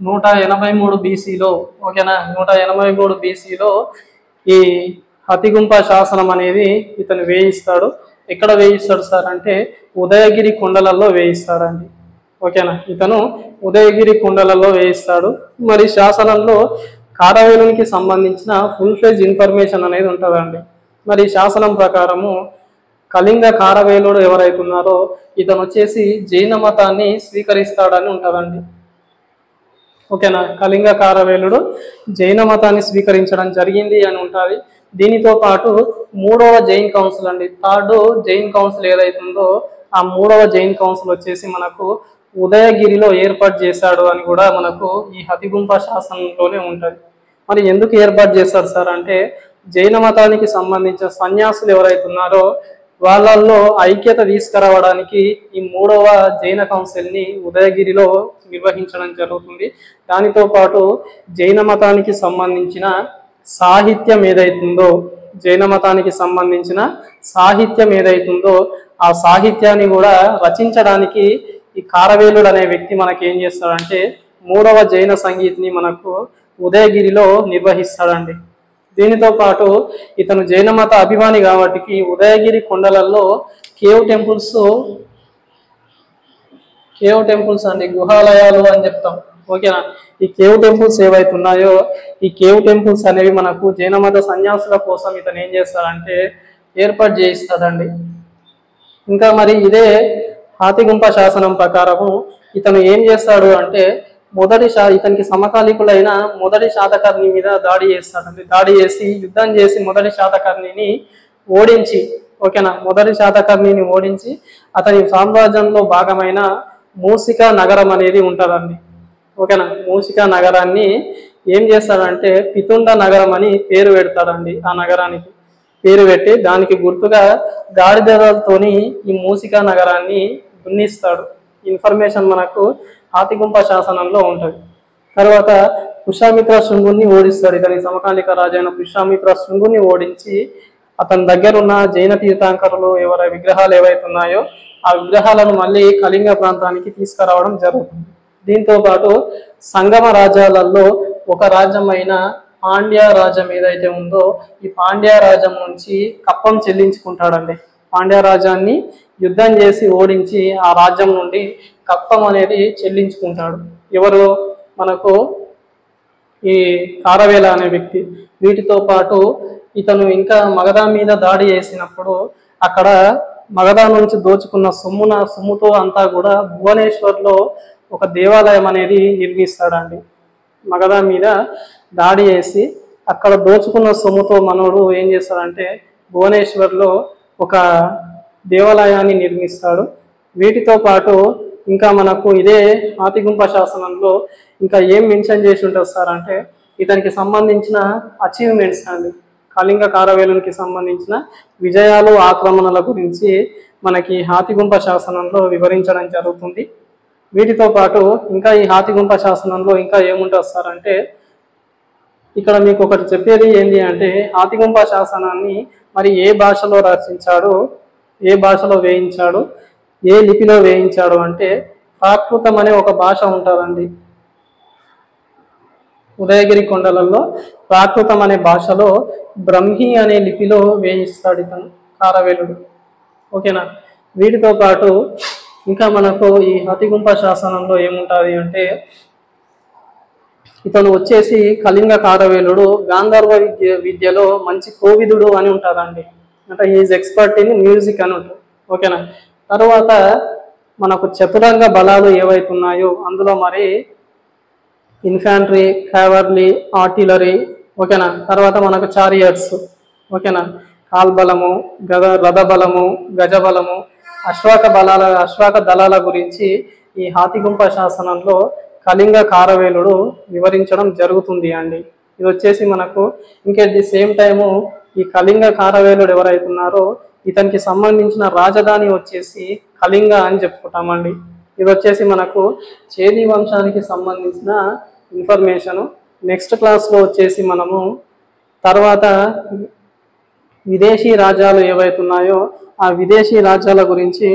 S1: 183 బీసీలో. ఓకేనా. 183 బీసీలో ఈ హాతిగుంప శాసనం అనేది ఇతను వేయిస్తాడు. ఎక్కడ వేయిస్తాడు సార్ అంటే ఉదయగిరి కొండలలో వేయిస్తాడండి. ఓకేనా. ఇతను ఉదయగిరి కొండలలో వేయిస్తాడు. మరి శాసనంలో కారవేలునికి సంబంధించిన ఫుల్ ఫ్లెజ్ ఇన్ఫర్మేషన్ అనేది ఉంటుందండి. మరి శాసనం ప్రకారము కళింగ కారవేలుడు ఎవరైతున్నారో ఇతను వచ్చేసి జైన మతాన్ని స్వీకరిస్తాడని ఉంటుందండి. ఓకేనా. కళింగ కారవేలుడు జైన మతాన్ని స్వీకరించడం జరిగింది అని ఉంటుంది. దీనితో పాటు 3వ జైన్ కౌన్సిల్ అండి, 3rd జైన్ కౌన్సిల్ ఏదైతుందో ఆ 3వ జైన్ కౌన్సిల్ వచ్చేసి మనకు ఉదయగిరిలో ఏర్పాటు చేశాడు అని కూడా మనకు ఈ హాతిగుంప శాసనంలోనే ఉంటుంది. మరి ఎందుకు ఏర్పాటు చేశారు సార్ అంటే జైన మతానికి సంబంధించిన సన్యాసులు ఎవరైతున్నారో వాళ్ళల్లో ఐక్యత తీసుకురావడానికి ఈ 3వ జైన కౌన్సిల్ని ఉదయగిరిలో నిర్వహించడం జరుగుతుంది. దానితో పాటు జైన మతానికి సంబంధించిన సాహిత్యం ఏదైతుందో, జైన మతానికి సంబంధించిన సాహిత్యం ఏదైతుందో ఆ సాహిత్యాన్ని కూడా రచించడానికి ఈ కారవేలుడు అనే వ్యక్తి మనకి ఏం చేస్తాడంటే 3వ జైన సంగీత్ని మనకు ఉదయగిరిలో నిర్వహిస్తాడండి. దీనితో పాటు ఇతను జైన మత అభిమాని కాబట్టి ఉదయగిరి కొండలలో కేవ్ టెంపుల్స్ అండి, గుహాలయాలు అని చెప్తాం. ఓకేనా. ఈ కేవ్ టెంపుల్స్ ఏవైతున్నాయో ఈ కేవ్ టెంపుల్స్ అనేవి మనకు జైన మత సన్యాసుల కోసం ఇతను ఏం చేస్తాడంటే ఏర్పాటు చేయిస్తాడండి. ఇంకా మరి ఇదే హాతిగుంప శాసనం ప్రకారము ఇతను ఏం చేస్తాడు అంటే ఇతనికి సమకాలీకులైన మొదటి శాతకర్ణి మీద దాడి చేస్తాడండి. దాడి చేసి యుద్ధం చేసి మొదటి శాతకర్ణిని ఓడించి, ఓకేనా, మొదటి శాతకర్ణిని ఓడించి అతని సామ్రాజ్యంలో భాగమైన మూసిక నగరం అనేది ఉంటుందండి. ఓకేనా. మూసిక నగరాన్ని ఏం చేస్తాడంటే పితుండ నగరం అని పేరు పెడతాడండి. ఆ నగరానికి పేరు పెట్టి దానికి గుర్తుగా గాడిదలతోని ఈ మూసిక నగరాన్ని దున్నిస్తాడు. ఇన్ఫర్మేషన్ మనకు హాతిగుంప శాసనంలో ఉంటుంది. తర్వాత పుష్యమిత్ర శృంగుని ఓడిస్తాడు. ఇతని సమకాలిక రాజైన పుష్యమిత్ర శృంగుని ఓడించి అతని దగ్గర ఉన్న జైన తీర్థంకరులు విగ్రహాలు ఏవైతున్నాయో ఆ విగ్రహాలను మళ్ళీ కళింగ ప్రాంతానికి తీసుకురావడం జరుగుతుంది. దీంతో పాటు సంగమ రాజ్యాలలో ఒక రాజ్యమైన పాండ్య రాజ్యం ఏదైతే ఉందో ఈ పాండ్య రాజ్యం నుంచి కప్పం చెల్లించుకుంటాడండి. పాండ్య రాజ్యాన్ని యుద్ధం చేసి ఓడించి ఆ రాజ్యం నుండి కప్పం అనేది చెల్లించుకుంటాడు. ఎవరు మనకు ఈ కారవేల అనే వ్యక్తి. వీటితో పాటు ఇతను ఇంకా మగధ మీద దాడి చేసినప్పుడు అక్కడ మగధ నుంచి దోచుకున్న సొమ్ముతో అంతా కూడా భువనేశ్వర్లో ఒక దేవాలయం అనేది నిర్మిస్తాడండి. మగధ మీద దాడి చేసి అక్కడ దోచుకున్న సొమ్ముతో మనోడు ఏం చేస్తాడంటే భువనేశ్వర్లో ఒక దేవాలయాన్ని నిర్మిస్తాడు. వీటితో పాటు ఇంకా మనకు ఇదే హాతిగుంప శాసనంలో ఇంకా ఏం మెన్షన్ చేసి ఉంటుంది సార్ అంటే ఇతనికి సంబంధించిన అచీవ్మెంట్స్ అండి. కళింగ కారవేలునికి సంబంధించిన విజయాలు ఆక్రమణల గురించి మనకి హాతిగుంప శాసనంలో వివరించడం జరుగుతుంది. వీటితో పాటు ఇంకా ఈ హాతిగుంప శాసనంలో ఇంకా ఏముంటుంది సార్ అంటే, ఇక్కడ మీకు ఒకటి చెప్పేది ఏంటి అంటే, హాతిగుంప శాసనాన్ని మరి ఏ భాషలో రచించాడు, ఏ భాషలో వేయించాడు, ఏ లిపిలో వేయించాడు అంటే, ప్రాకృతం అనే ఒక భాష ఉంటుందండి. ఉదయగిరి కొండలలో ప్రాకృతం అనే భాషలో బ్రహ్మి అనే లిపిలో వేయిస్తాడు ఇతను కారవేలుడు. ఓకేనా. వీటితో పాటు ఇంకా మనకు ఈ హాతిగుంప శాసనంలో ఏముంటుంది అంటే, ఇతను వచ్చేసి కళింగ కారవేలుడు గాంధర్వ విద్యలో మంచి కోవిదుడు అని ఉంటుందండి. అంటే ఈజ్ ఎక్స్పర్ట్ ఇన్ మ్యూజిక్ అని ఉంటుంది. ఓకేనా. తర్వాత మనకు చతురంగ బలాలు ఏవైతున్నాయో అందులో మరి ఇన్ఫాంట్రీ, క్యావర్లీ, ఆర్టిలరీ, ఓకేనా. తర్వాత మనకు చారియట్స్, ఓకేనా, కాల్బలము, రథబలము, గజబలము, అశ్వాక దళాల గురించి ఈ హాతిగుంప శాసనంలో కళింగ కారవేలుడు వివరించడం జరుగుతుంది అండి. ఇది వచ్చేసి మనకు ఇంకా ది సేమ్ టైము ఈ కళింగ కారవేలుడు ఎవరైతున్నారో ఇతనికి సంబంధించిన రాజధాని వచ్చేసి కళింగ అని చెప్పుకుంటామండి. ఇది వచ్చేసి మనకు చేది వంశానికి సంబంధించిన ఇన్ఫర్మేషను. నెక్స్ట్ క్లాస్లో వచ్చేసి మనము తర్వాత విదేశీ రాజ్యాలు ఏవైతున్నాయో ఆ విదేశీ రాజ్యాల గురించి